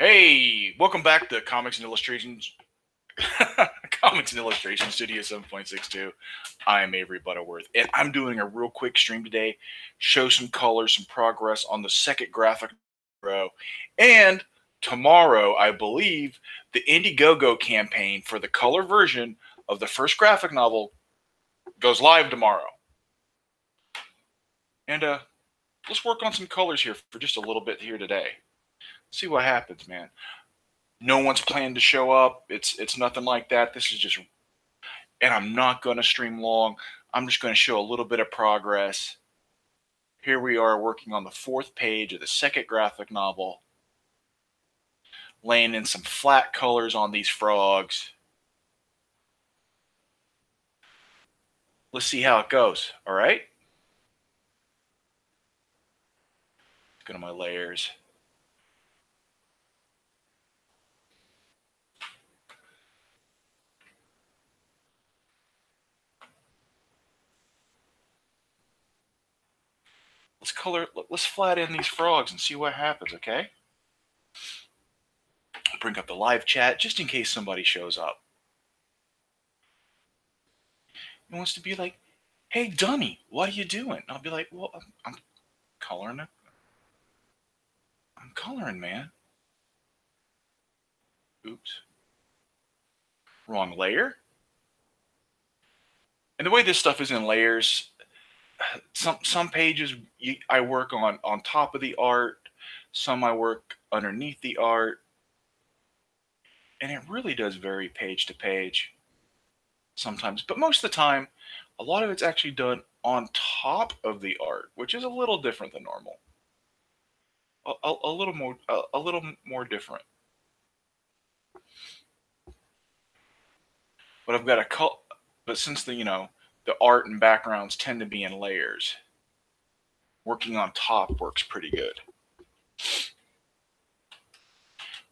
Hey, welcome back to Comics and Illustrations. Comics and Illustration Studio 7.62. I am Avery Butterworth, and I'm doing a real quick stream today. Show some colors, some progress on the second graphic row. And tomorrow, I believe, the Indiegogo campaign for the color version of the first graphic novel goes live tomorrow. And let's work on some colors here for just a little bit here today. See what happens, man. No one's planned to show up. It's nothing like that. This is just, and I'm not going to stream long. I'm just going to show a little bit of progress. Here we are working on the fourth page of the second graphic novel, laying in some flat colors on these frogs. Let's see how it goes. All right. Go to my layers. Let's flat in these frogs and see what happens, okay? Bring up the live chat just in case somebody shows up. He wants to be like, hey, Dunny, what are you doing? And I'll be like, well, I'm coloring it. I'm coloring, man. Oops. Wrong layer. And the way this stuff is in layers, some pages I work on top of the art, some I work underneath the art, and it really does vary page to page sometimes. But most of the time, a lot of it's actually done on top of the art, which is a little different than normal. A little more different. But I've got but since the art and backgrounds tend to be in layers, working on top works pretty good.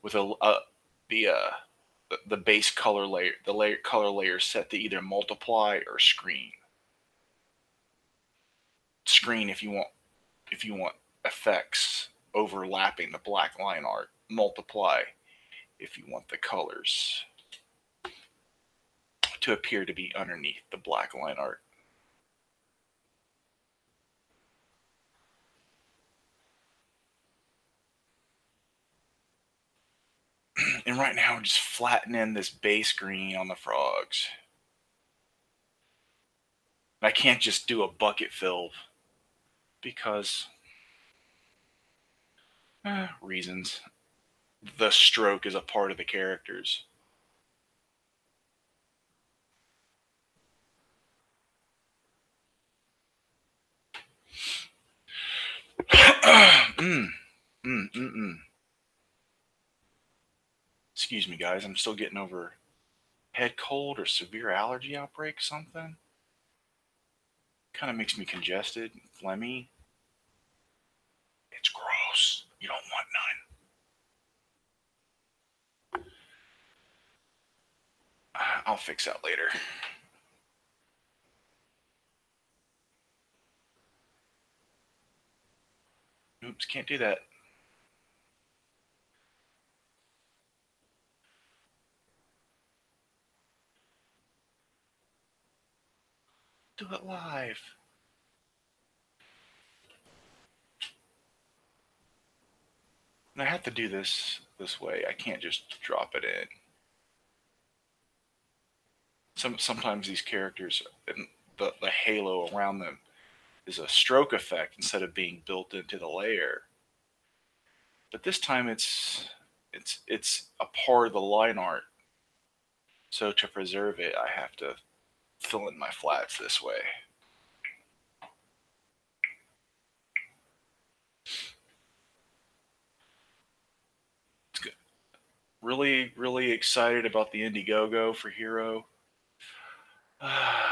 With the base color layer, color layer set to either multiply or screen. Screen if you want effects overlapping the black line art. Multiply if you want the colors to appear to be underneath the black line art. And right now, we're just flattening this base green on the frogs. I can't just do a bucket fill because reasons. The stroke is a part of the characters. Excuse me, guys. I'm still getting over head cold or severe allergy outbreak, something. Kind of makes me congested, phlegmy. It's gross. You don't want none. I'll fix that later. Oops, can't do that. Do it live. And I have to do this way. I can't just drop it in. Sometimes these characters and the halo around them is a stroke effect instead of being built into the layer. But this time it's a part of the line art. So to preserve it, I have to fill in my flats this way. It's good. Really excited about the Indiegogo for Hero. I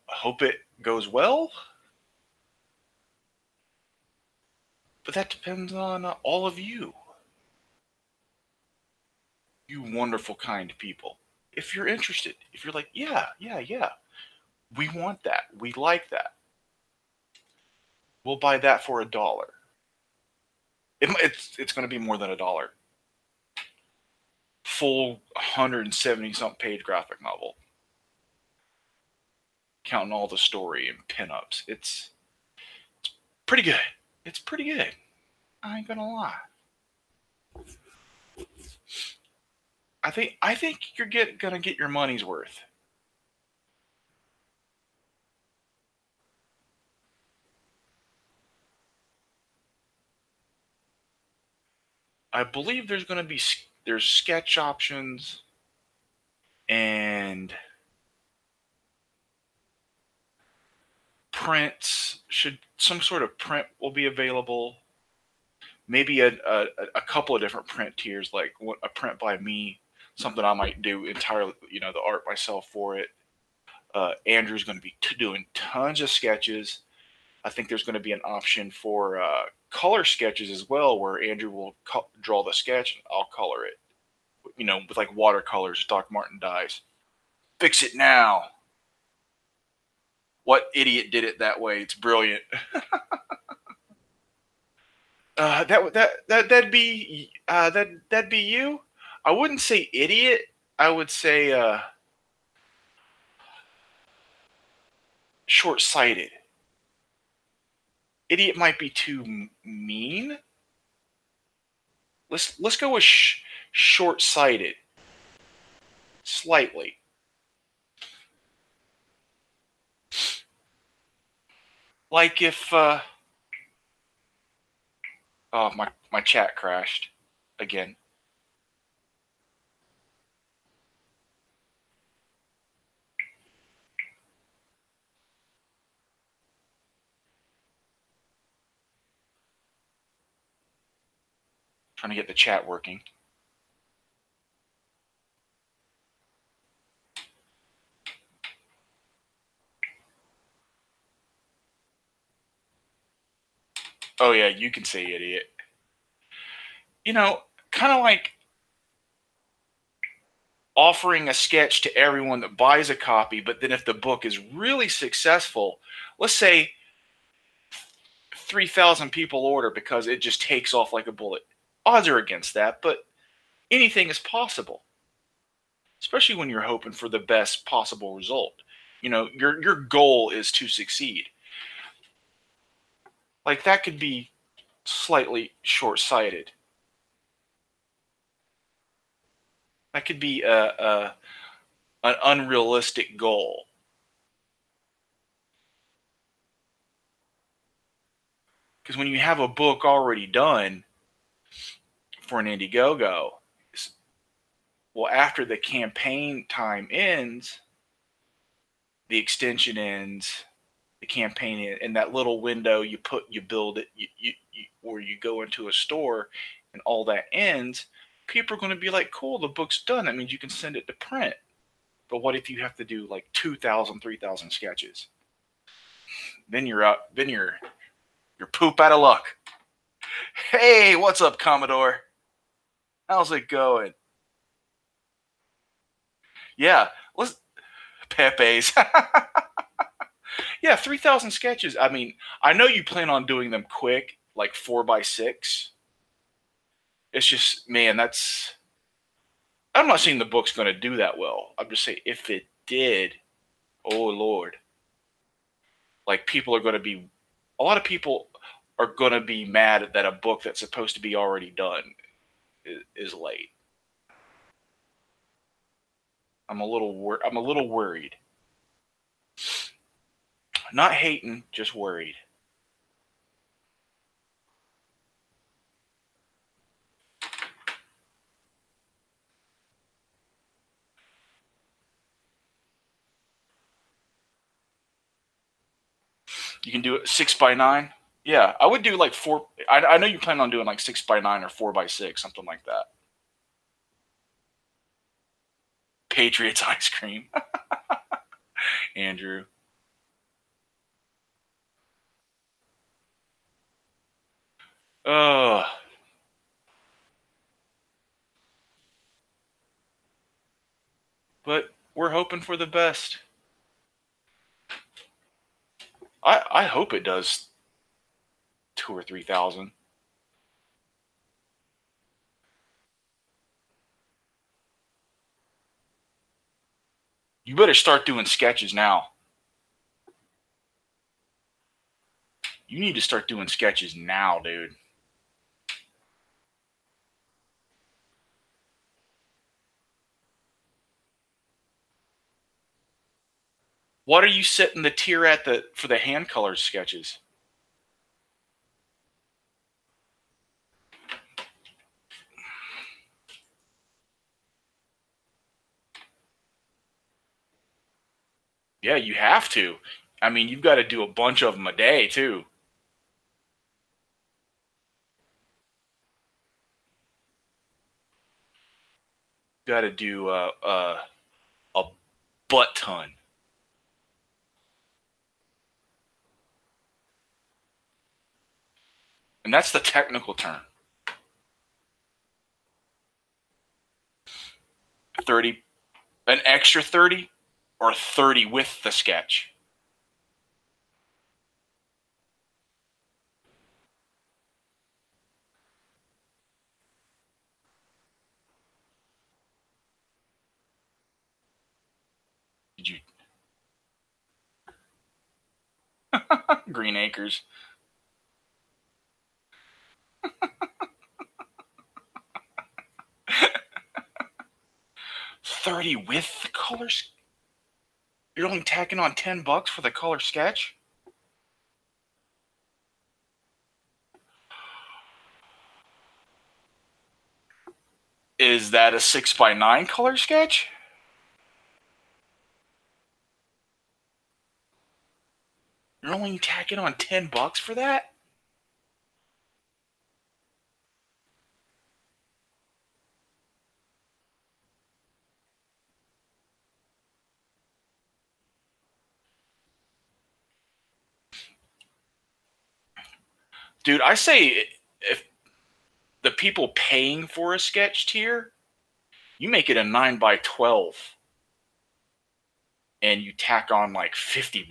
hope it goes well. But that depends on all of you. You wonderful, kind people. If you're interested, if you're like, yeah, we want that. We like that. We'll buy that for $1. It's going to be more than $1. Full 170 something page graphic novel, counting all the story and pinups. It's pretty good. It's pretty good. I ain't gonna lie. I think you're gonna get your money's worth. I believe there's sketch options and prints. Should some sort of print will be available? Maybe a couple of different print tiers, like a print by me, something I might do entirely, the art myself for it. Andrew's going to be doing tons of sketches. I think there's going to be an option for color sketches as well, where Andrew will draw the sketch and I'll color it. With like watercolors, Doc Martin dyes. Fix it now. What idiot did it that way? It's brilliant. That'd be you. I wouldn't say idiot. I would say short-sighted. Idiot might be too mean. Let's go with short-sighted. Slightly. Like if oh, my chat crashed again. Trying to get the chat working. Oh yeah, you can say idiot. Kind of like offering a sketch to everyone that buys a copy, but then if the book is really successful, let's say 3,000 people order because it just takes off like a bullet. Odds are against that, but anything is possible. Especially when you're hoping for the best possible result. Your goal is to succeed. Like that could be slightly short-sighted. That could be an unrealistic goal. Because when you have a book already done for an Indiegogo, well, after the campaign time ends, the extension ends, the campaign ends, and that little window you build it, where you go into a store, and all that ends. People are going to be like, cool, the book's done. That means you can send it to print. But what if you have to do like 2,000, 3,000 sketches? Then you're poop out of luck. Hey, what's up, Commodore? How's it going? Yeah, let's Pepe's. Yeah, 3,000 sketches. I mean, I know you plan on doing them quick, like 4x6. It's just, man, I'm not saying the book's going to do that well. I'm just saying if it did, oh Lord. Like a lot of people are going to be mad that a book that's supposed to be already done is late. I'm a little worried. Not hating, just worried. You can do it 6x9. Yeah, I would do like 4. I know you plan on doing like 6x9 or 4x6, something like that. Patriots ice cream. Andrew. But we're hoping for the best. I hope it does 2,000 or 3,000. You better start doing sketches now. You need to start doing sketches now, dude. What are you setting the tier at for the hand colored sketches? Yeah, you have to. I mean, you've got to do a bunch of them a day too. Got to do a butt ton. And that's the technical term. 30, an extra 30, or 30 with the sketch? Did you? Green Acres. 30 with the colors? You're only tacking on $10 for the color sketch? Is that a 6x9 color sketch? You're only tacking on $10 for that? Dude, I say if the people paying for a sketch tier, you make it a 9x12 and you tack on like $50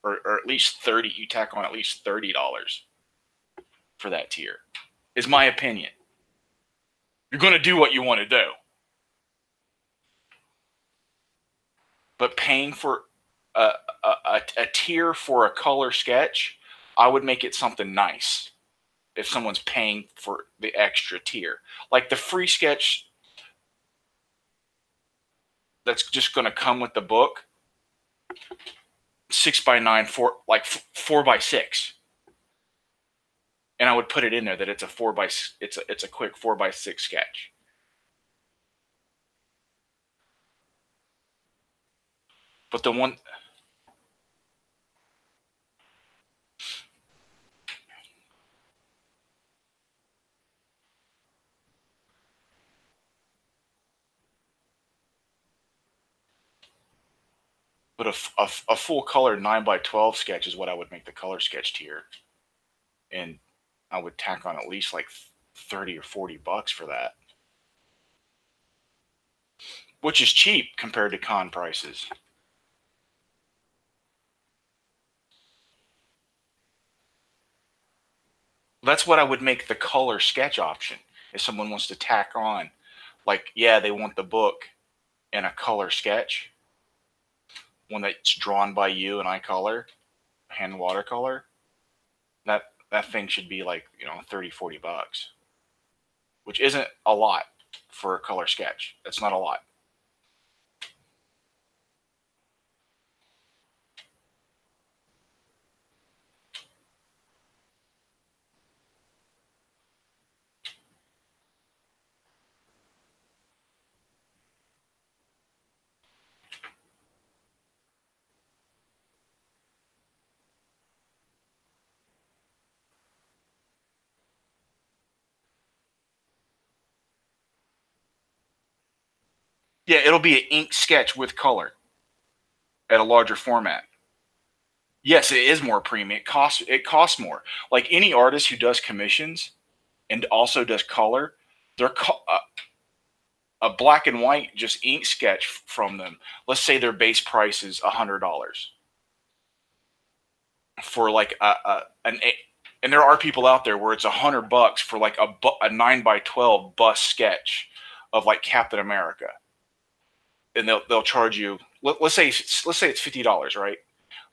or at least 30. You tack on at least $30 for that tier, is my opinion. You're going to do what you want to do. But paying for a tier for a color sketch, I would make it something nice if someone's paying for the extra tier. Like the free sketch that's just going to come with the book, 6x9, 4x6. And I would put it in there that it's a quick 4x6 sketch. But the one, but a full color 9x12 sketch is what I would make the color sketch tier, and I would tack on at least like 30 or $40 for that, which is cheap compared to con prices. That's what I would make the color sketch option. If someone wants to tack on, like, yeah, they want the book and a color sketch, one that's drawn by you and I color, hand watercolor, that thing should be like, 30, $40, which isn't a lot for a color sketch. That's not a lot. Yeah, it'll be an ink sketch with color at a larger format. Yes, it is more premium. It costs more. Like any artist who does commissions and also does color, they're a black and white just ink sketch from them. Let's say their base price is $100 for like and there are people out there where it's $100 for like a 9x12 bust sketch of like Captain America. and they'll charge you. Let's say it's $50, right?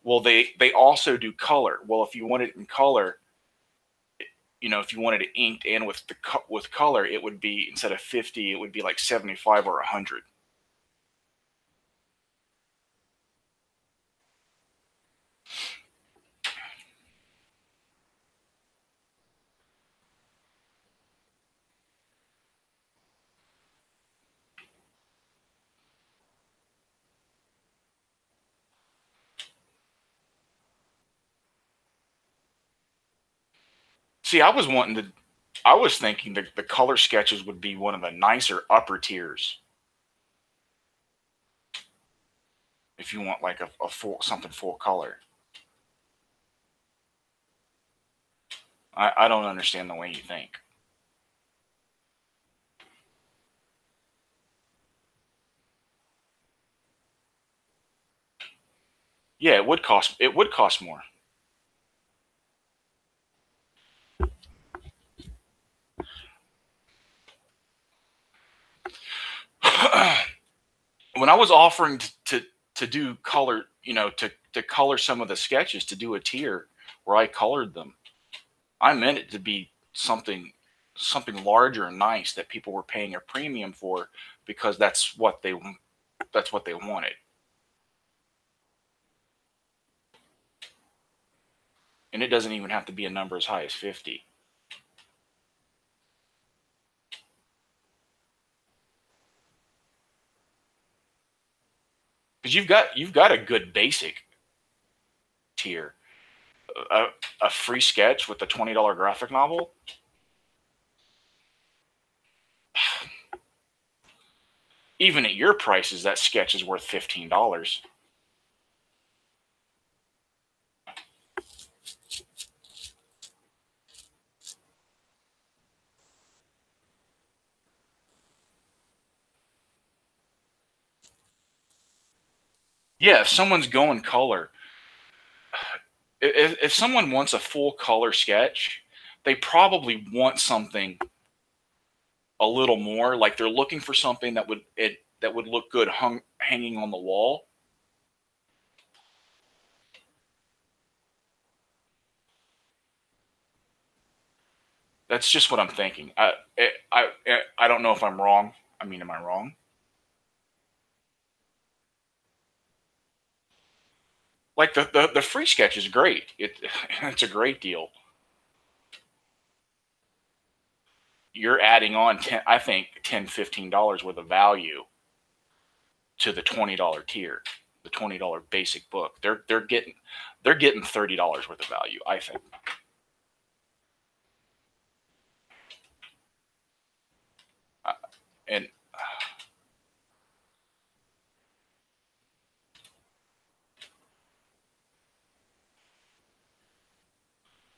Well, they also do color. Well, if you want it in color, if you wanted it inked and with color, it would be, instead of 50, it would be like 75 or 100. See, I was thinking that the color sketches would be one of the nicer upper tiers. If you want like a something full color. I don't understand the way you think. Yeah, it would cost more. When I was offering to do color, to color some of the sketches, to do a tier where I colored them, I meant it to be something larger and nice that people were paying a premium for, because that's what they wanted. And it doesn't even have to be a number as high as 50. Because you've got a good basic tier. A free sketch with a $20 graphic novel. Even at your prices, that sketch is worth $15. Yeah, if someone's going color, if someone wants a full color sketch, they probably want something a little more. Like, they're looking for something that would look good hanging on the wall. That's just what I'm thinking. I don't know if I'm wrong. I mean, am I wrong? Like, the free sketch is great. It's a great deal. You're adding on I think $10-15 worth of value to the $20 tier, the $20 basic book. They're getting $30 worth of value, I think. And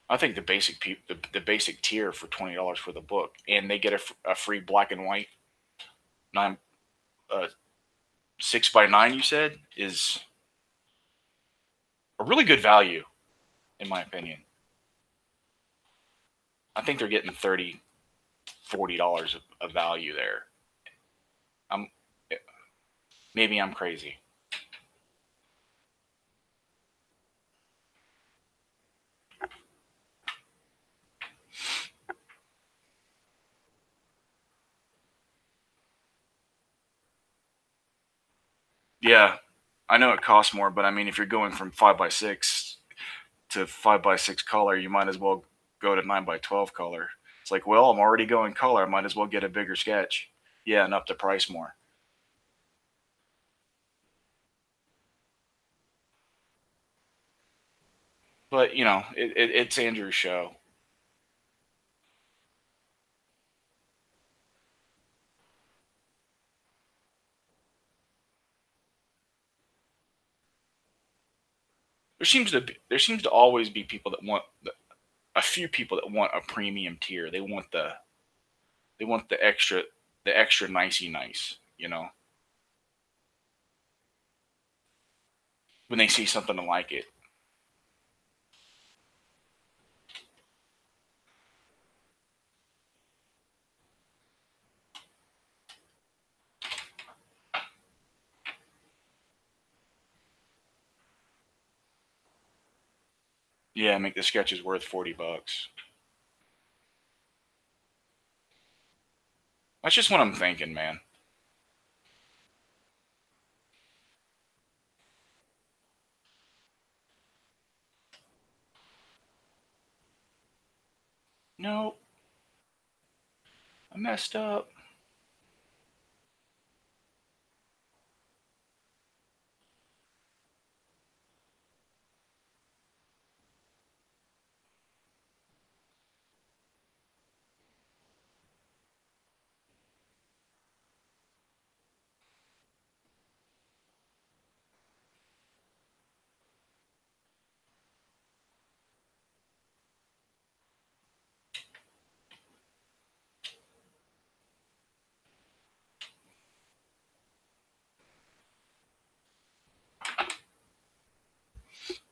I think the basic tier for $20 for the book, and they get a free black and white 9 uh, 6x9. You said is a really good value, in my opinion. I think they're getting $30-40 of value there. I'm Maybe I'm crazy. Yeah, I know it costs more, but I mean, if you're going from 5x6 to 5x6 color, you might as well go to 9x12 color. It's like, well, I'm already going color. I might as well get a bigger sketch. Yeah, and up the price more. But it's Andrew's show. There seems to always be people that want a few people that want a premium tier. They want the extra nicey nice. When they see something to like it. Yeah, make the sketches worth $40. That's just what I'm thinking, man. No, I messed up.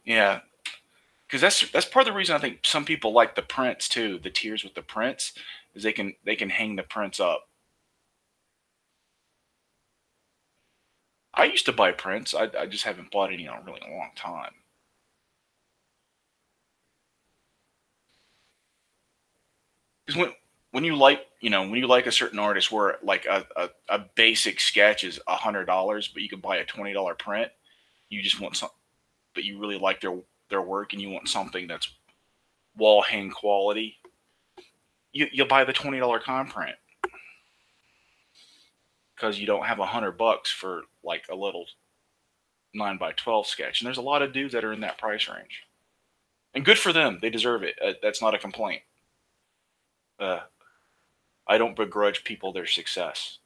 Yeah, because that's part of the reason I think some people like the prints too. The tiers with the prints is they can hang the prints up. I used to buy prints. I just haven't bought any in a really long time. Because when you like when you like a certain artist, where like a basic sketch is $100, but you can buy a $20 print. You just want some, but you really like their work, and you want something that's wall hang quality. You'll buy the $20 con print because you don't have $100 for like a little 9 by 12 sketch. And there's a lot of dudes that are in that price range, and good for them. They deserve it. That's not a complaint. Uh, I don't begrudge people their success.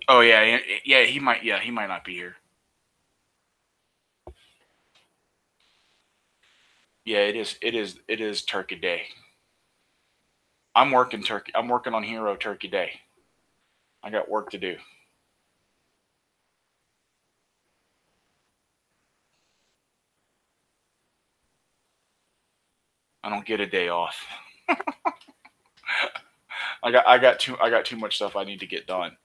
Oh yeah, yeah. He might. Yeah, he might not be here. Yeah, it is. It is. It is Turkey Day. I'm working turkey. I'm working on Hero Turkey Day. I got work to do. I don't get a day off. I got too much stuff I need to get done.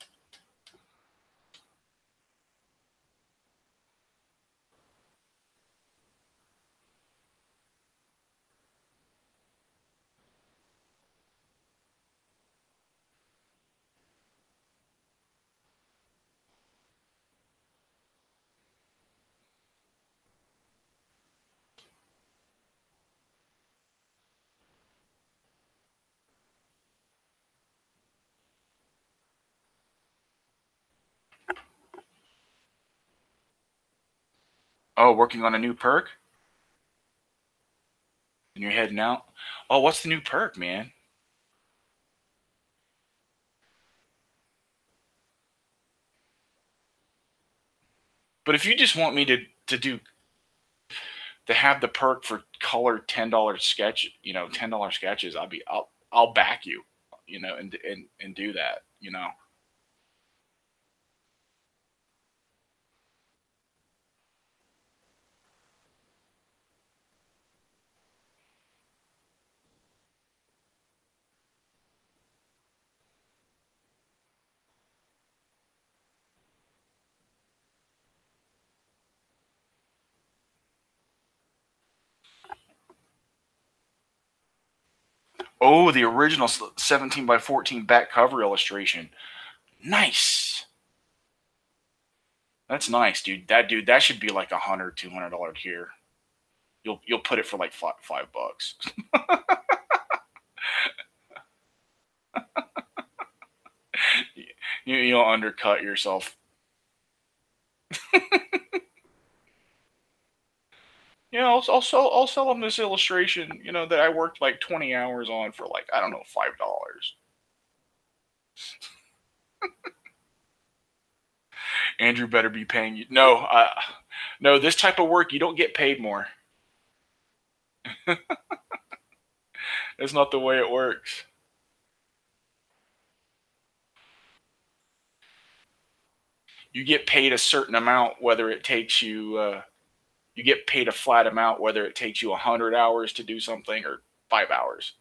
Oh, working on a new perk, and you're heading out. Oh, what's the new perk, man? But if you just want me to have the perk for color $10 sketch, $10 sketches, I'll back you, and do that. Oh, the original 17 by 14 back cover illustration. Nice. That's nice, dude. That should be like $100, $200 here. You'll put it for like $5. you'll undercut yourself. I'll sell them this illustration, that I worked like 20 hours on for like, I don't know, $5. Andrew better be paying you. No, this type of work, you don't get paid more. That's not the way it works. You get paid a certain amount, whether it takes you get paid a flat amount, whether it takes you 100 hours to do something or 5 hours.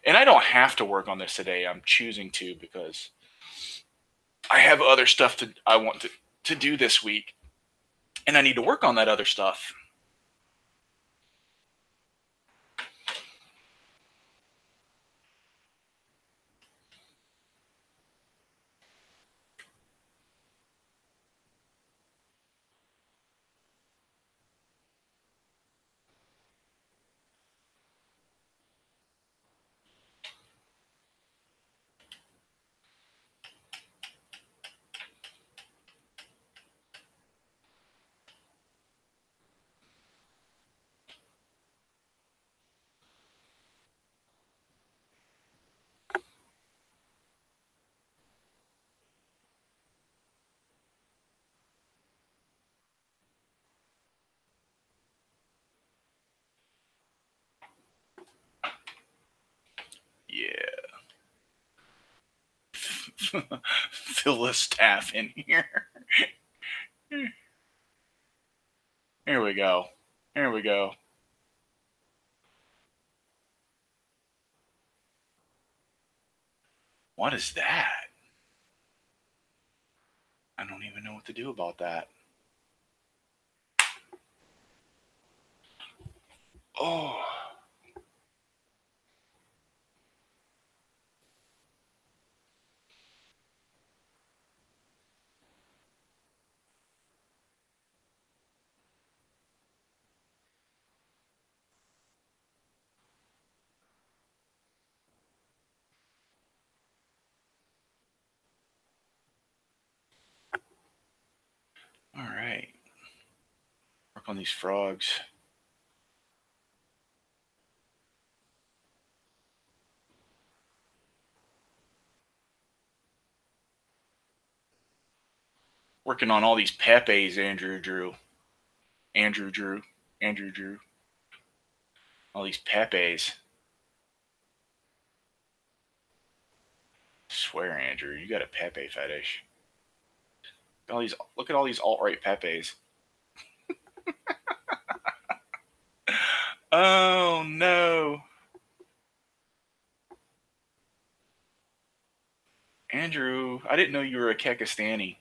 And I don't have to work on this today. I'm choosing to because I have other stuff that I want to do this week, and I need to work on that other stuff. Yeah. Fill the staff in here. Here we go. Here we go. What is that? I don't even know what to do about that. Oh. All right. Work on these frogs. Working on all these Pepes, Andrew Drew. Andrew Drew. Andrew Drew. All these Pepes. I swear, Andrew, you got a Pepe fetish. Look at all these alt-right Pepes. Oh no. Andrew, I didn't know you were a Kekistani.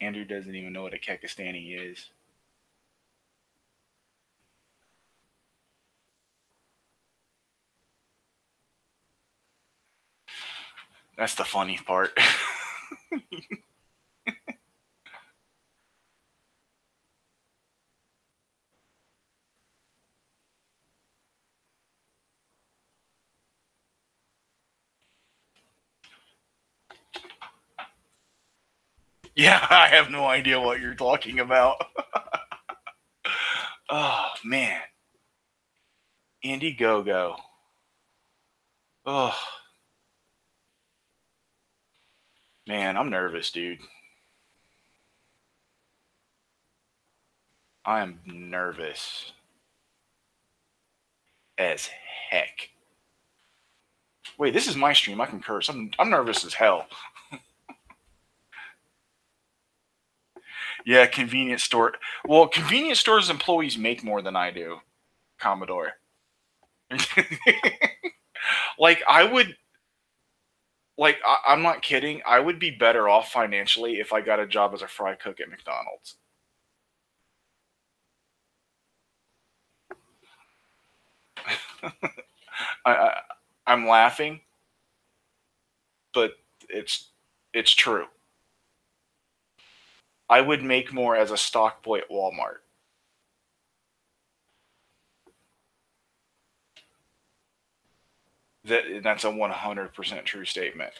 Andrew doesn't even know what a Kekistani is. That's the funny part. Yeah, I have no idea what you're talking about. Oh man. Indiegogo. Oh man, I'm nervous, dude. I am nervous as heck. Wait, this is my stream. I can curse. I'm nervous as hell. Yeah, convenience store. Well, convenience stores employees make more than I do, Commodore. Like I would I'm not kidding. I would be better off financially if I got a job as a fry cook at McDonald's. I I'm laughing, but it's it's true. I would make more as a stock boy at Walmart. That's a 100% true statement.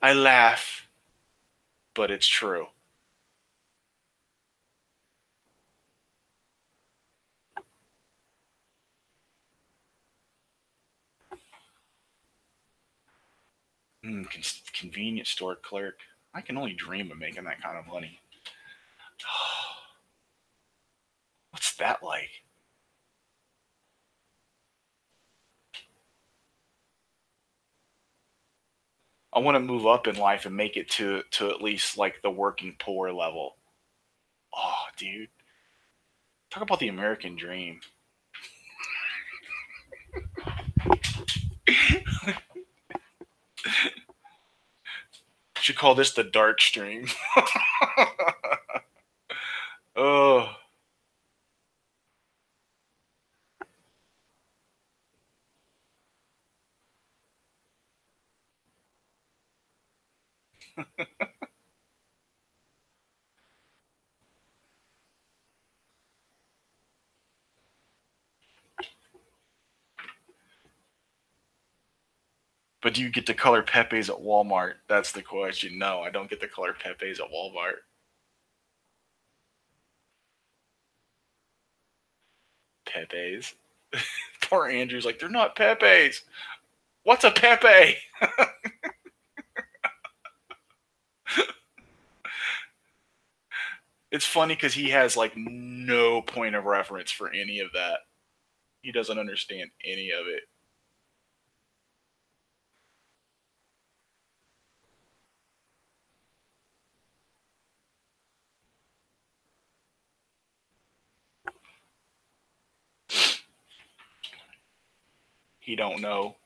I laugh, but it's true. Convenience store clerk. I can only dream of making that kind of money. What's that like? I want to move up in life and make it to at least like the working poor level. Oh, dude, talk about the American dream. Should call this the dark stream. Oh, but do you get to color Pepe's at Walmart? That's the question. No, I don't get to color Pepe's at Walmart. Pepe's. Poor Andrew's like, they're not Pepe's. What's a Pepe? It's funny because he has like no point of reference for any of that. He doesn't understand any of it. He don't know.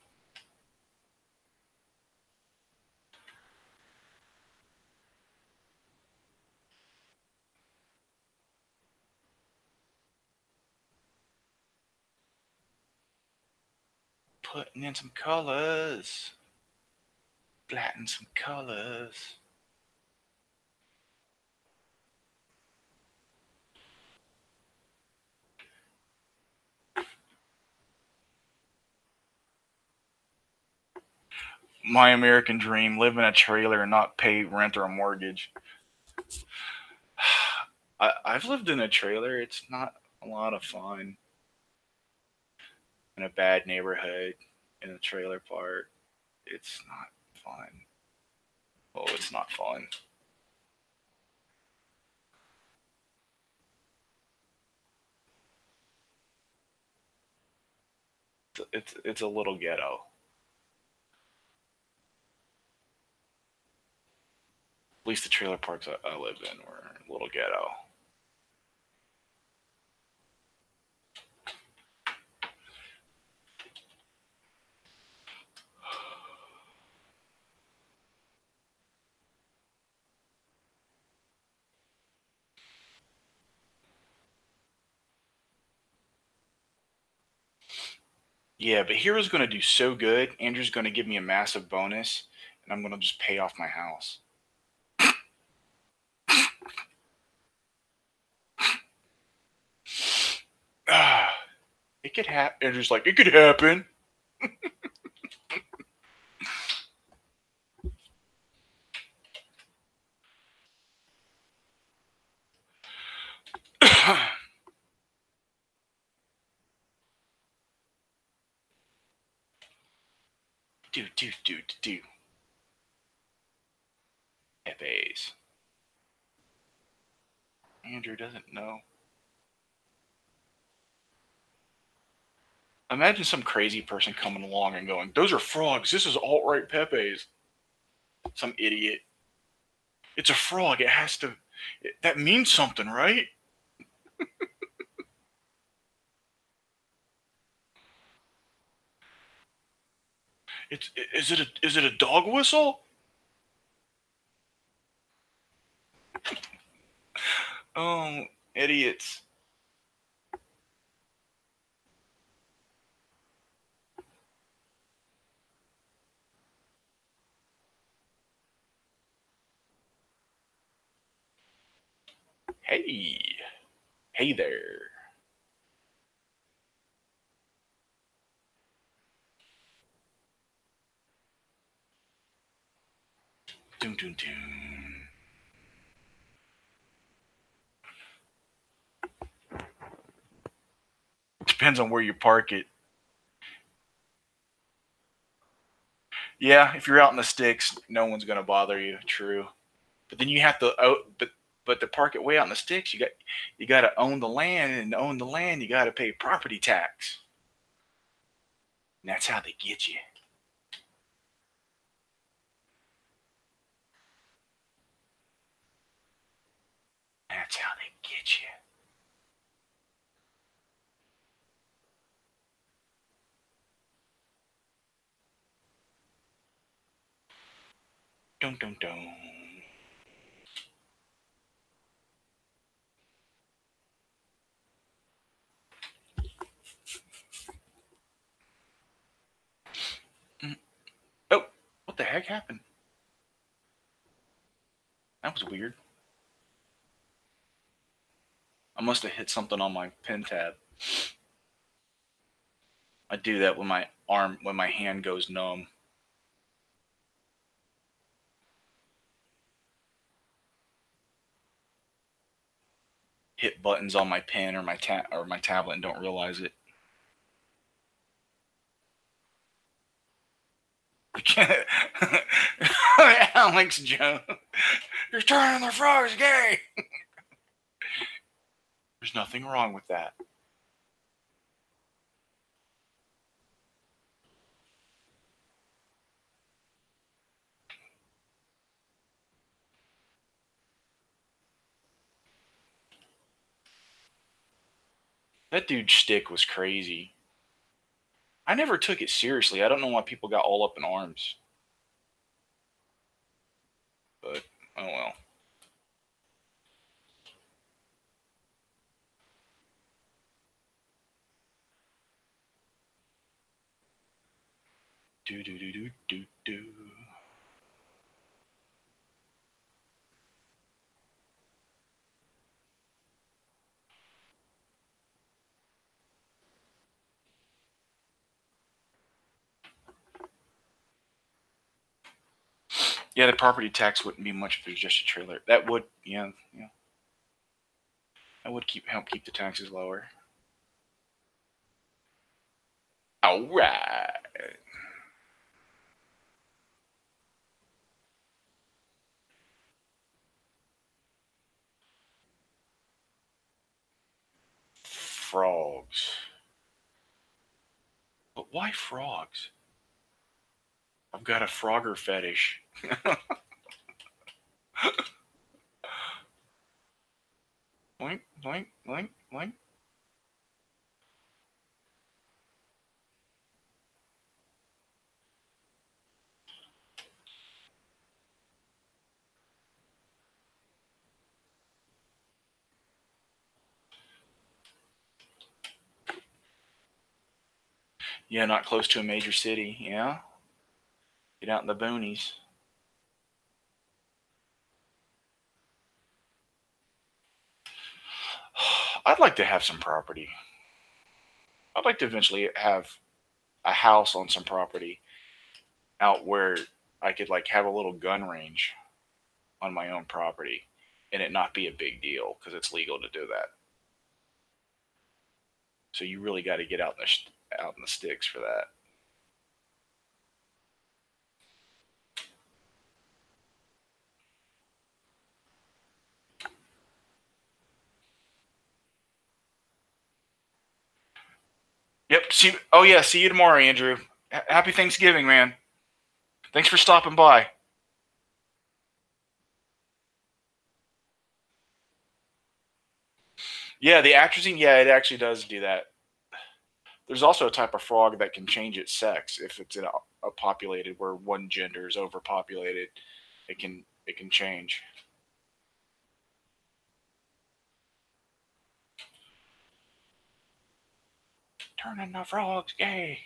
Putting in some colors. Flatten some colors. My American dream: live in a trailer and not pay rent or a mortgage. I've lived in a trailer. It's not a lot of fun. In a bad neighborhood, in a trailer park, it's not fun. Oh, it's not fun. It's a little ghetto. At least the trailer parks I lived in were a little ghetto. Yeah, but Hero's going to do so good. Andrew's going to give me a massive bonus, and I'm going to just pay off my house. Ah, it could happen. Andrew's like, it could happen. Do. Pepe's. Andrew doesn't know. Imagine some crazy person coming along and going, those are frogs. This is alt-right Pepe's. Some idiot. It's a frog. It has to. That means something, right? Is it a dog whistle? Oh, idiots. Hey. Hey there. Doom, doom, doom. Depends on where you park it. Yeah, if you're out in the sticks, no one's gonna bother you. True, but then you have to. But to park it way out in the sticks, you got to own the land, and to own the land, you got to pay property tax. And that's how they get you. That's how they get you. Dum dum dum. Mm. Oh, what the heck happened? That was weird. I must have hit something on my pen tab. I do that when my hand goes numb. Hit buttons on my pen or my tablet and don't realize it. Alex Jones, you're turning the frogs gay. There's nothing wrong with that. That dude's shtick was crazy. I never took it seriously. I don't know why people got all up in arms. But oh well. Do do do do do do. Yeah, the property tax wouldn't be much if there's just a trailer. That would, yeah, yeah. That would help keep the taxes lower. All right. Frogs. But why frogs? I've got a frogger fetish. Blink, blink, blink, blink. Yeah, not close to a major city. Yeah. Get out in the boonies. I'd like to have some property. I'd like to eventually have a house on some property out where I could like have a little gun range on my own property and it not be a big deal because it's legal to do that. So you really got to get out in the sticks for that. Yep. See. Oh yeah. See you tomorrow, Andrew. Happy Thanksgiving, man. Thanks for stopping by. Yeah, the atrazine. Yeah, it actually does do that. There's also a type of frog that can change its sex if it's in a populated where one gender is overpopulated. It can change. Turning the frogs gay.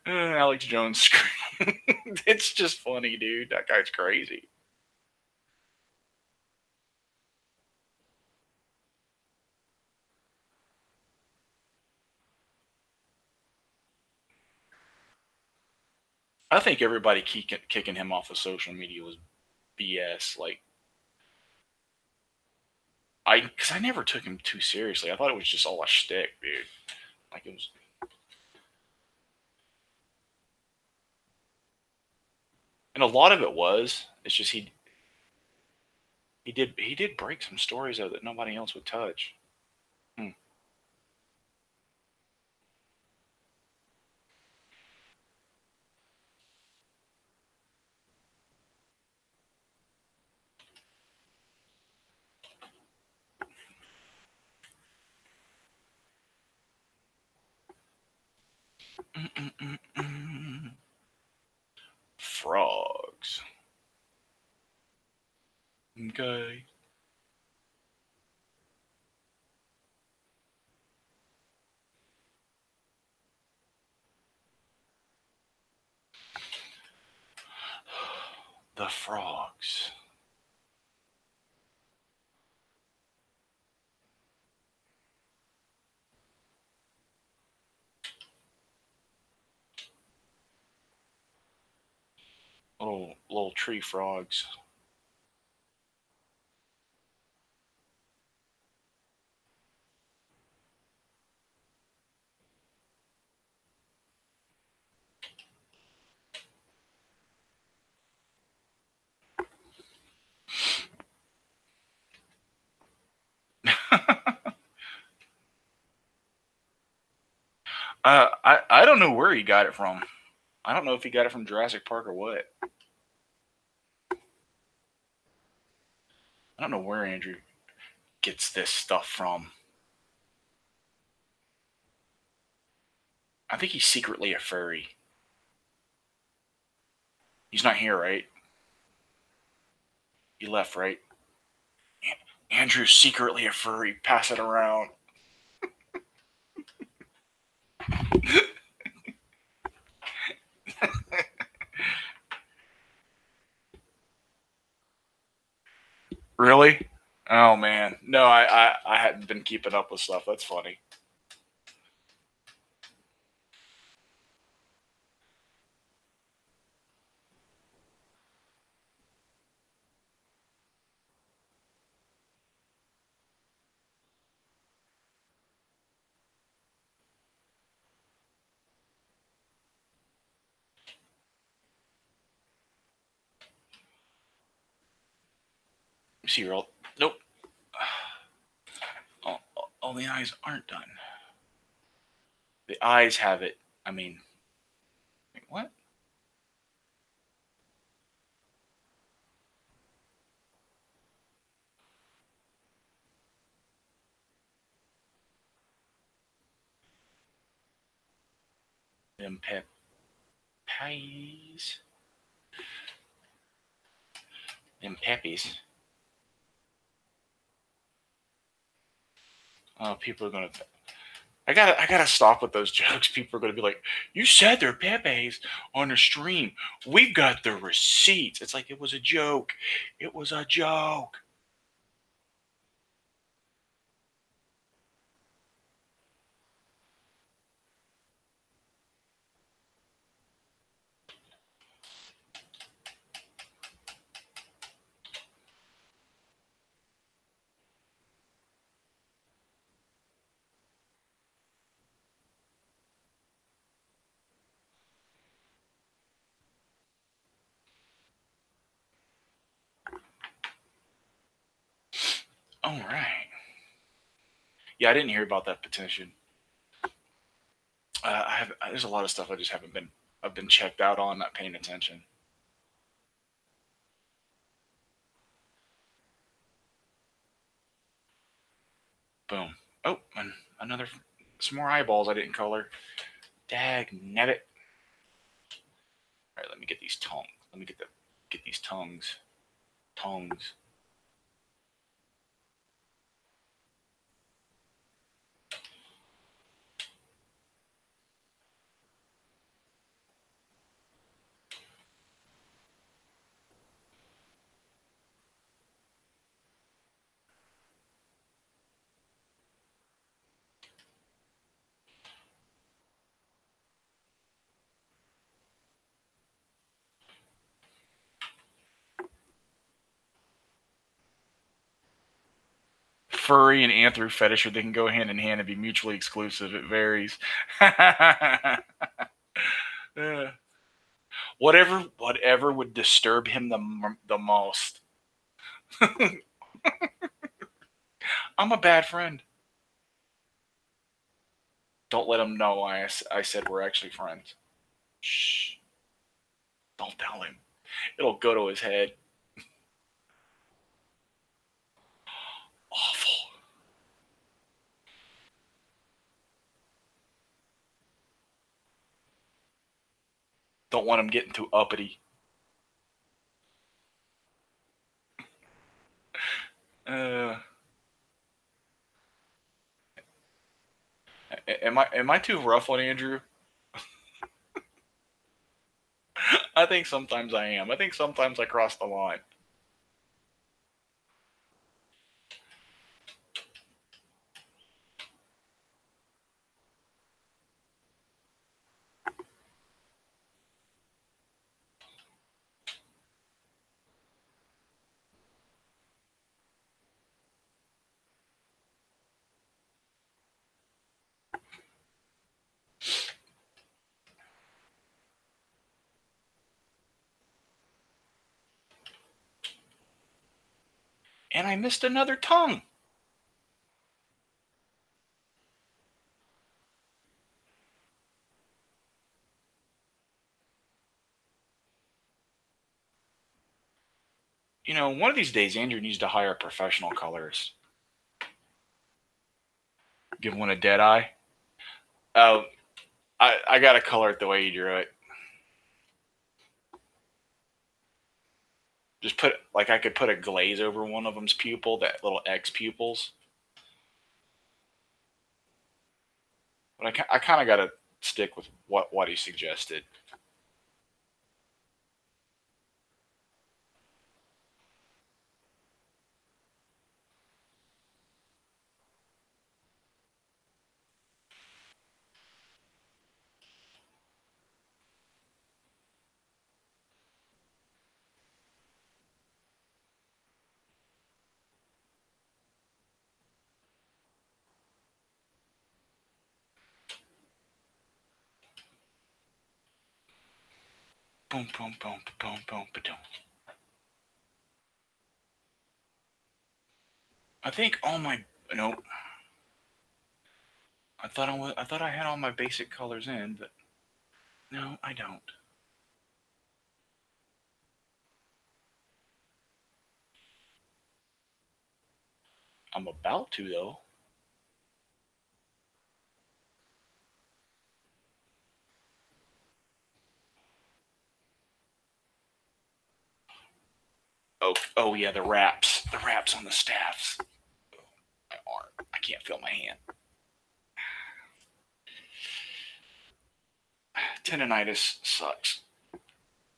Alex Jones scream. It's just funny, dude. That guy's crazy. I think everybody kicking him off of social media was BS. Like because I never took him too seriously. I thought it was just all a shtick, dude. Like it was, and a lot of it was. It's just he did break some stories though that nobody else would touch. Hmm. Mm-mm-mm-mm. Frogs. Okay. The frogs. Little tree frogs. I don't know where he got it from. I don't know if he got it from Jurassic Park or what. I don't know where Andrew gets this stuff from. I think he's secretly a furry. He's not here, right? He left, right? Andrew's secretly a furry. Pass it around. Really? Oh man, no, I hadn't been keeping up with stuff. That's funny. See, real. Nope. All the eyes aren't done. The eyes have it. I mean, wait, what? Them pies. Them peppies. Oh, people are gonna. I gotta stop with those jokes. People are gonna be like, "You said they're pepes on the stream. We've got the receipts." It's like it was a joke. It was a joke. All right. Yeah, I didn't hear about that petition. There's a lot of stuff I just haven't been. I've been checked out on, not paying attention. Boom. Oh, and another. Some more eyeballs I didn't color. Dag nabbit. All right, let me get these tongues. Let me get these tongues. Tongues. furry and anthro fetish, or they can go hand in hand and be mutually exclusive. It varies. Uh, whatever would disturb him the most. I'm a bad friend. Don't let him know I said we're actually friends. Shh. Don't tell him. It'll go to his head. Awful. Don't want him getting too uppity. Uh, am I too rough on Andrew? I think sometimes I am. I think sometimes I cross the line. And I missed another tongue. You know, one of these days, Andrew needs to hire a professional colorist. Give one a dead eye. Oh, I got to color it the way you drew it. Just put, like, I could put a glaze over one of them's pupil, that little X pupils. But I kind of got to stick with what he suggested. Boom, boom, boom, boom, boom, boom. I think all my no. I thought I had all my basic colors in, but no, I don't. I'm about to though. Oh yeah, the wraps on the staffs. My arm, I can't feel my hand. Tendonitis sucks.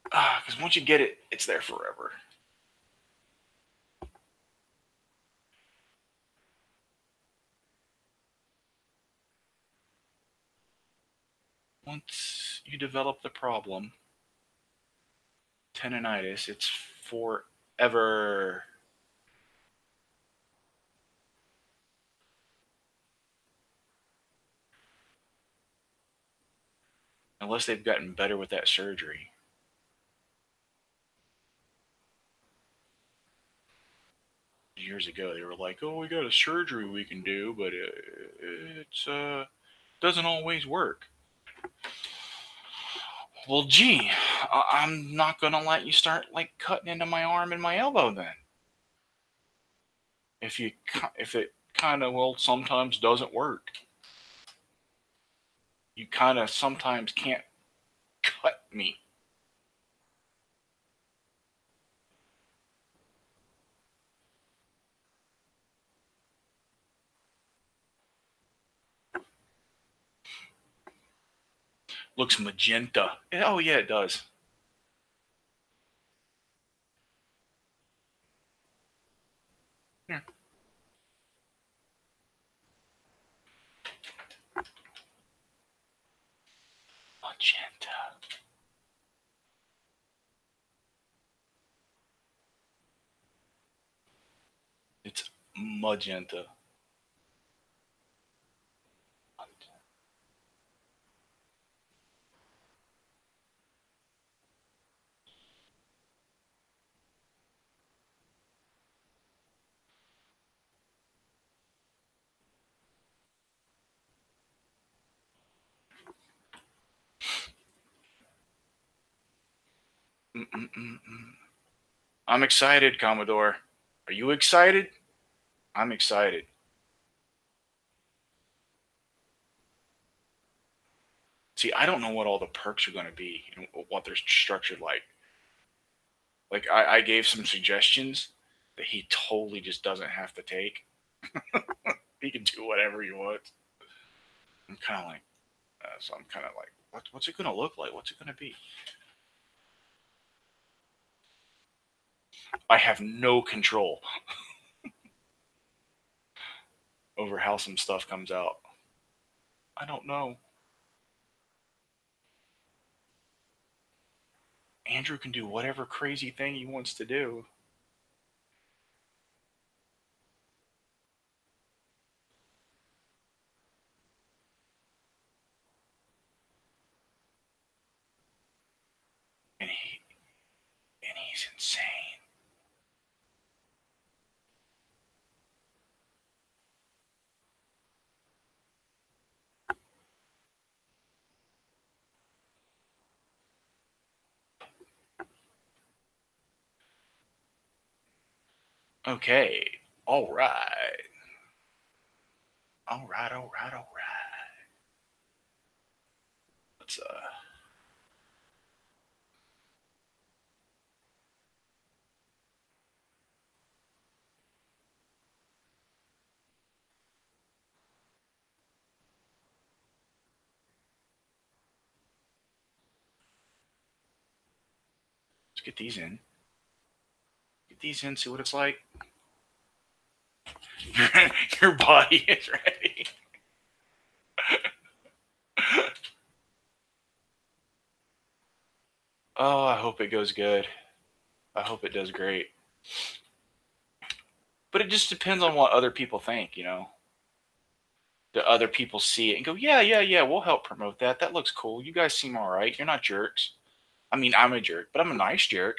Because once you get it, it's there forever. Once you develop the problem, tendonitis, it's forever. Unless they've gotten better with that surgery. Years ago, they were like, "Oh, we got a surgery we can do, but it's doesn't always work." Well, gee, I'm not gonna let you start like cutting into my arm and my elbow then. If it kind of well sometimes doesn't work, you kind of sometimes can't cut me. Looks magenta. Oh yeah, it does. Here, magenta. It's magenta. I'm excited, Commodore. Are you excited? I'm excited. See, I don't know what all the perks are going to be and what they're structured like. Like, I gave some suggestions that he totally just doesn't have to take. He can do whatever he wants. I'm kind of like, so I'm kind of like, what's it going to look like? What's it going to be? I have no control over how some stuff comes out. I don't know. Andrew can do whatever crazy thing he wants to do. And he's insane. Okay. All right. All right. All right. All right. Let's get these in. Get these in. See what it's like. Your body is ready. Oh, I hope it goes good. I hope it does great. But it just depends on what other people think, you know. Do other people see it and go, yeah, yeah, yeah, we'll help promote that. That looks cool. You guys seem all right. You're not jerks. I mean, I'm a jerk, but I'm a nice jerk.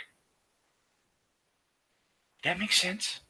That makes sense.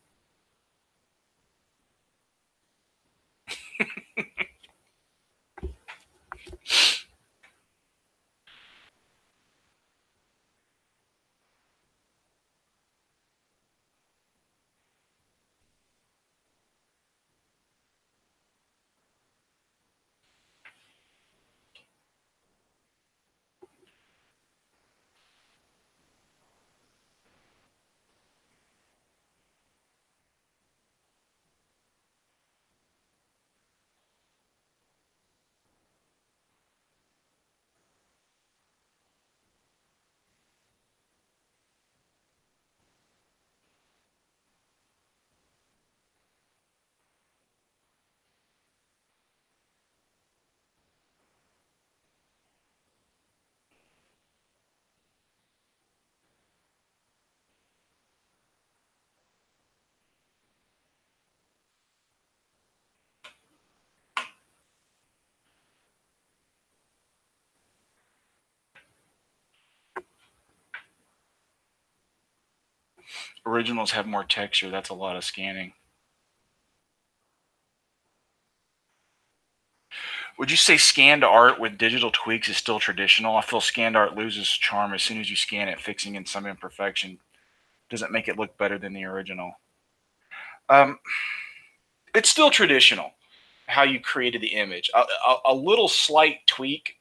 Originals have more texture. That's a lot of scanning. Would you say scanned art with digital tweaks is still traditional? I feel scanned art loses charm as soon as you scan it, fixing in some imperfection doesn't make it look better than the original. Um, it's still traditional how you created the image. A little slight tweak.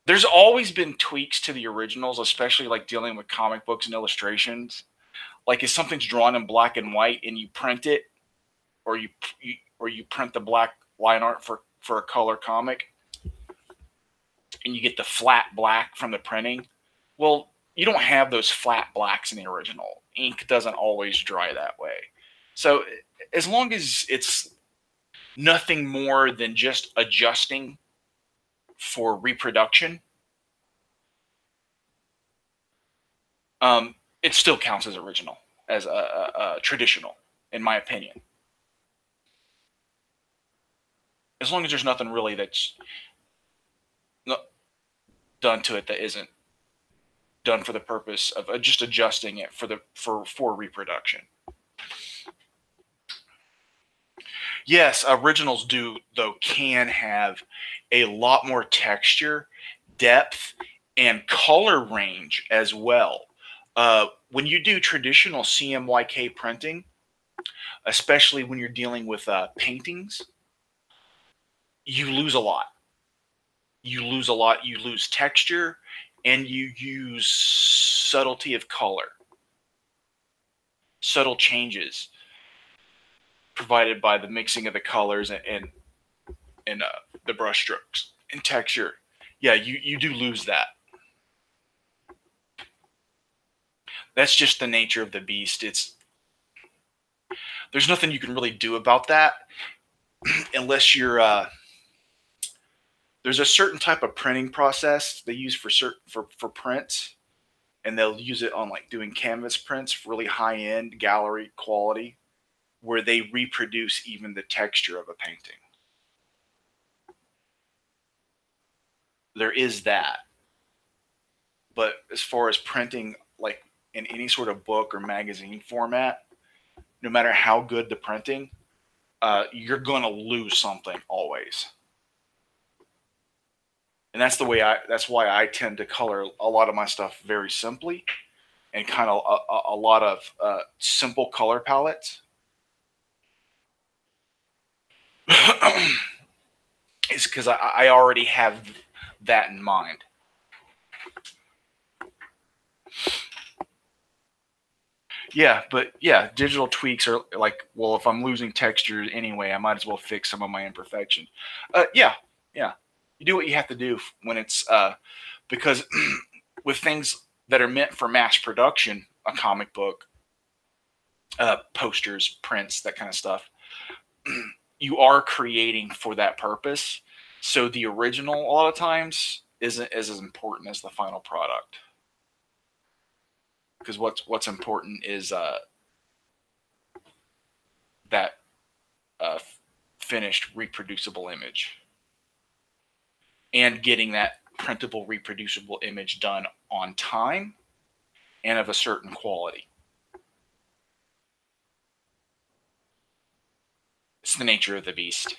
There's always been tweaks to the originals, especially like dealing with comic books and illustrations. Like if something's drawn in black and white and you print it, or you print the black line art for a color comic, and you get the flat black from the printing. Well, you don't have those flat blacks in the original. Ink doesn't always dry that way. So as long as it's nothing more than just adjusting for reproduction, it still counts as original, as a traditional, in my opinion. As long as there's nothing really that's done to it that isn't done for the purpose of just adjusting it for reproduction. Yes, originals do though can have a lot more texture, depth, and color range as well. When you do traditional CMYK printing, especially when you're dealing with paintings, you lose a lot. You lose a lot. You lose texture, and you use subtlety of color, subtle changes provided by the mixing of the colors and the brush strokes and texture. Yeah, you do lose that. That's just the nature of the beast. There's nothing you can really do about that unless you're there's a certain type of printing process they use for prints, and they'll use it on like doing canvas prints, really high end gallery quality, where they reproduce even the texture of a painting. There is that. But as far as printing, like in any sort of book or magazine format, no matter how good the printing, you're going to lose something always. And that's why I tend to color a lot of my stuff very simply, and kind of a lot of simple color palettes. Is because I already have that in mind. Yeah, but yeah, digital tweaks are like, well, if I'm losing textures anyway, I might as well fix some of my imperfections. Yeah, yeah. You do what you have to do when it's because with things that are meant for mass production, a comic book, posters, prints, that kind of stuff, you are creating for that purpose. So the original, a lot of times, isn't as important as the final product. Because what's important is that uh, finished reproducible image, and getting that printable reproducible image done on time and of a certain quality. It's the nature of the beast.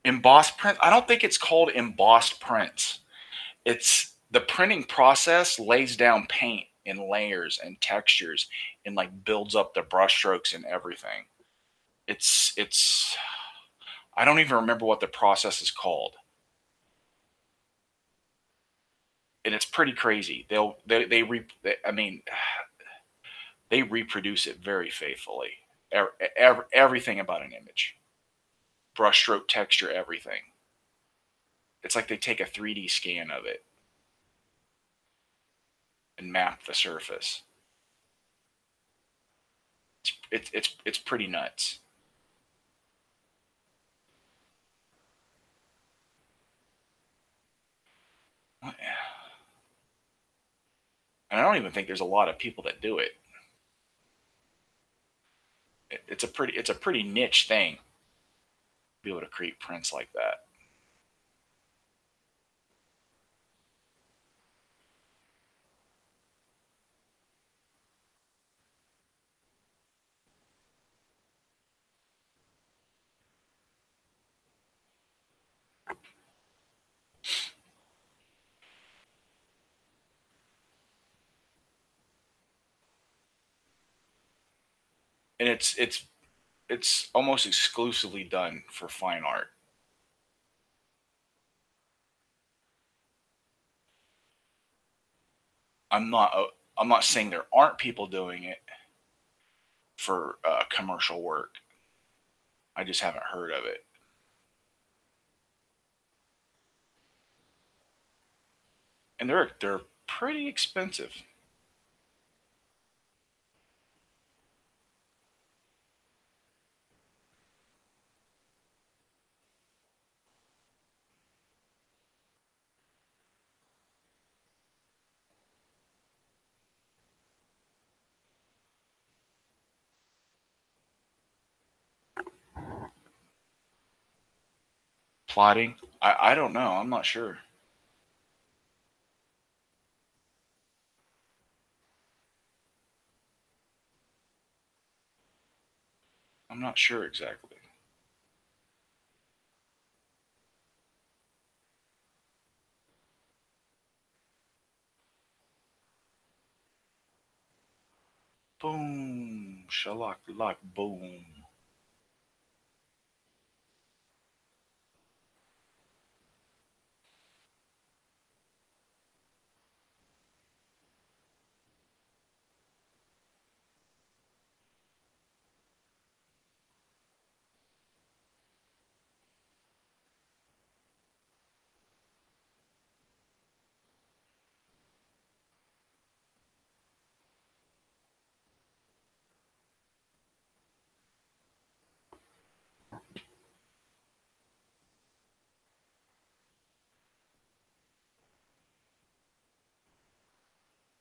Embossed print, I don't think it's called embossed prints. It's the printing process lays down paint in layers and textures, and like builds up the brush strokes and everything. It's I don't even remember what the process is called. And it's pretty crazy. I mean, they reproduce it very faithfully. Everything about an image, brushstroke, texture, everything. It's like they take a 3D scan of it and map the surface. It's pretty nuts. And I don't even think there's a lot of people that do it. It's a pretty niche thing to be able to create prints like that. And it's almost exclusively done for fine art. I'm not I'm not saying there aren't people doing it for commercial work. I just haven't heard of it. And they're pretty expensive. Plotting? I don't know. I'm not sure. I'm not sure exactly. Boom. Shalak lock boom.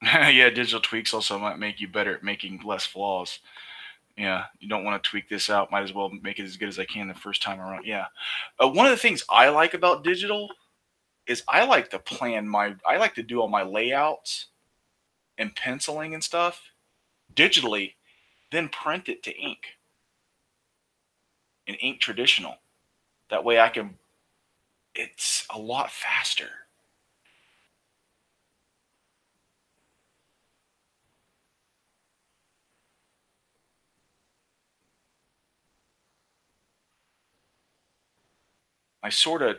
Yeah, digital tweaks also might make you better at making less flaws. Yeah, you don't want to tweak this out. Might as well make it as good as I can the first time around. Yeah. One of the things I like about digital is I like to I like to do all my layouts and penciling and stuff digitally, then print it to ink and ink traditional. That way I can, it's a lot faster. I sort of,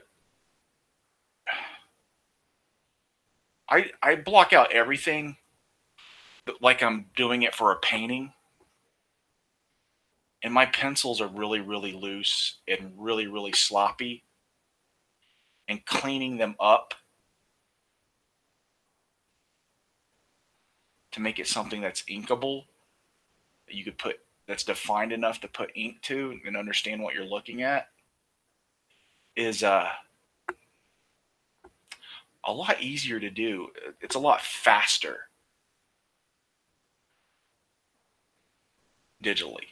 I block out everything like I'm doing it for a painting. And my pencils are really, really loose and really, really sloppy. And cleaning them up to make it something that's inkable, that you could put, that's defined enough to put ink to and understand what you're looking at, is a lot easier to do. It's a lot faster digitally.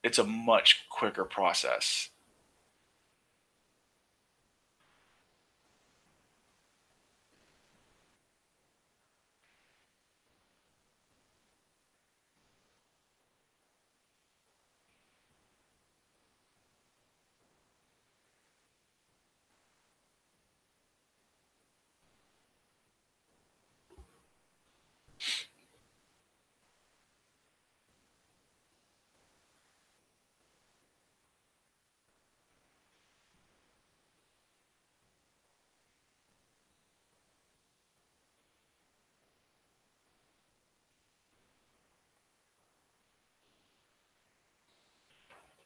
It's a much quicker process.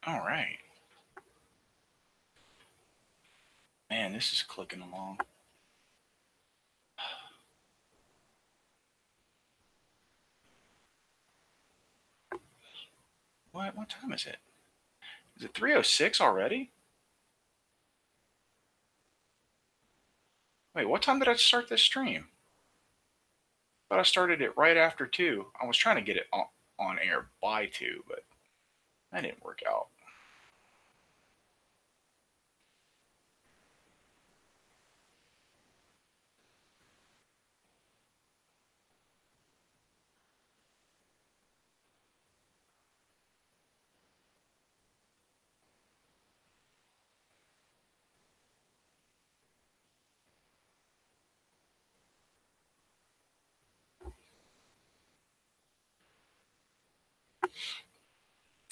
All right. Man, this is clicking along. What time is it? Is it 3:06 already? Wait, what time did I start this stream? But I started it right after 2. I was trying to get it on air by 2, but that didn't work out.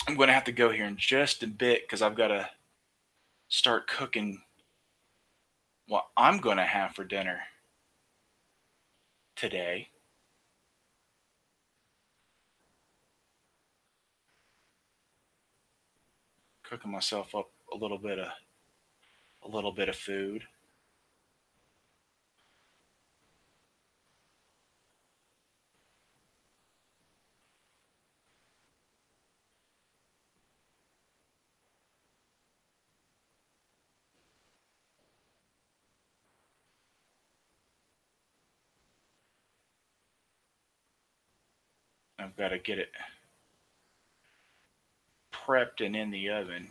I'm going to have to go here in just a bit because I've got to start cooking what I'm going to have for dinner today. Cooking myself up a little bit of food. I've got to get it prepped and in the oven.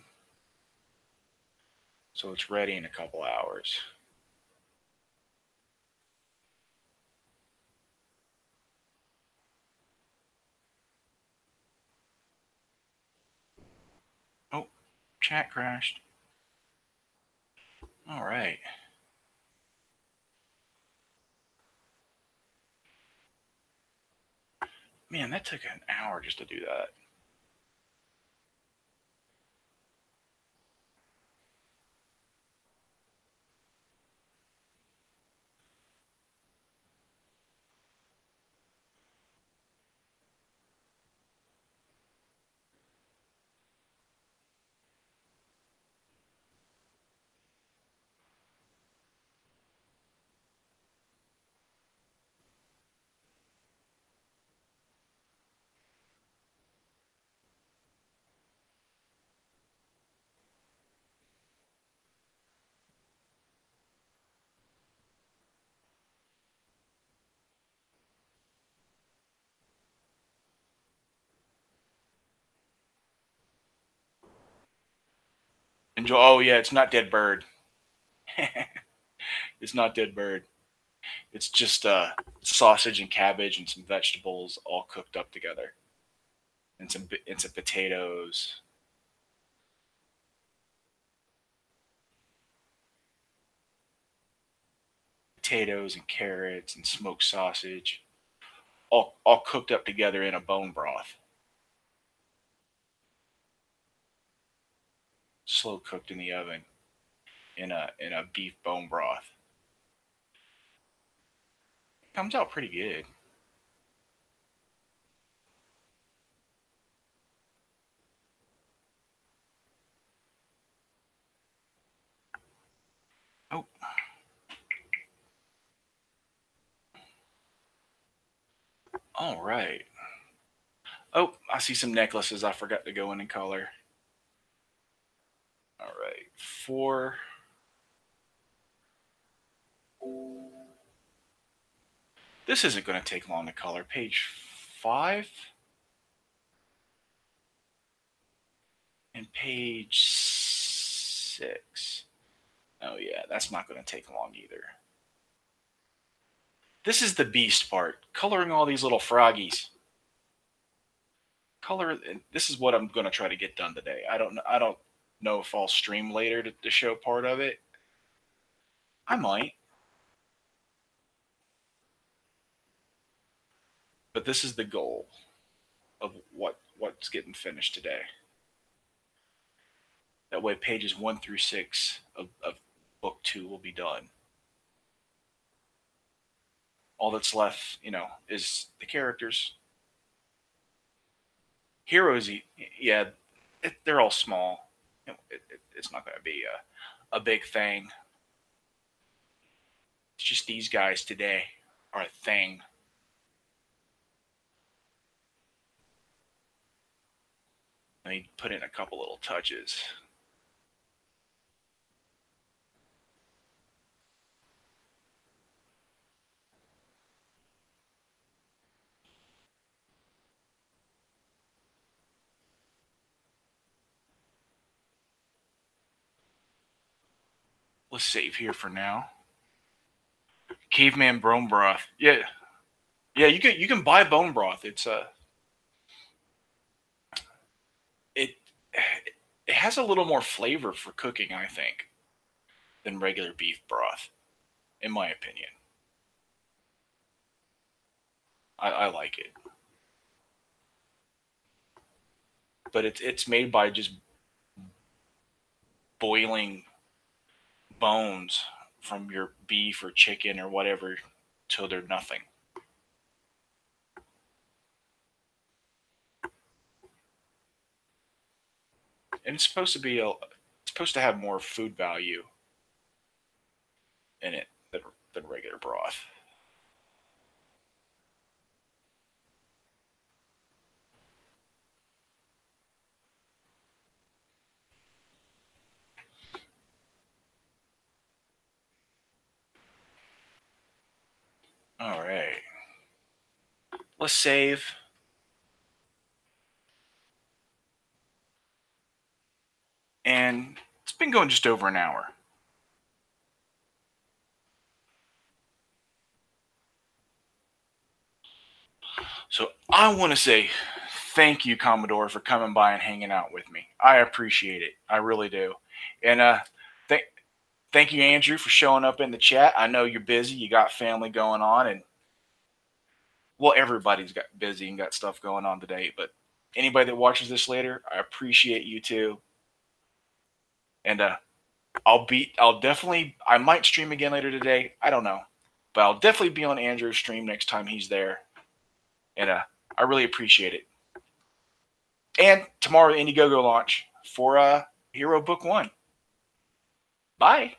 So it's ready in a couple hours. Oh, chat crashed. All right. Man, that took an hour just to do that. Enjoy. Oh yeah, it's not dead bird. It's not dead bird. It's just sausage and cabbage and some vegetables all cooked up together, and some potatoes. Potatoes and carrots and smoked sausage, all cooked up together in a bone broth, slow cooked in the oven in a beef bone broth. Comes out pretty good. Oh, all right. Oh, I see some necklaces. I forgot to go in and color. All right, four. This isn't going to take long to color. Page 5 and page 6. Oh yeah, that's not going to take long either. This is the beast part. Coloring all these little froggies. Color. This is what I'm going to try to get done today. I don't know if I'll stream later to show part of it. I might, but this is the goal of what's getting finished today. That way, pages 1 through 6 of book 2 will be done. All that's left, is the characters. Heroes, yeah, they're all small. It's not going to be a big thing. It's just these guys today are a thing. Let me put in a couple little touches. Let's save here for now. Caveman bone broth. Yeah, yeah. You can buy bone broth. It it has a little more flavor for cooking, I think, than regular beef broth, in my opinion. I like it, but it's made by just boiling bones from your beef or chicken or whatever till they're nothing. And it's supposed to have more food value in it than regular broth. All right, let's save. And it's been been going just over an hour. So I want to say thank you, Commodore, for coming by and hanging out with me. I appreciate it. I really do. And th- thank you, Andrew, for showing up in the chat. I know you're busy. You got family going on, and well, everybody's got busy and got stuff going on today. But anybody that watches this later, I appreciate you too. And I'll definitely, I might stream again later today. I don't know, but I'll definitely be on Andrew's stream next time he's there. And I really appreciate it. And tomorrow, the Indiegogo launch for Hero Book 1. Bye.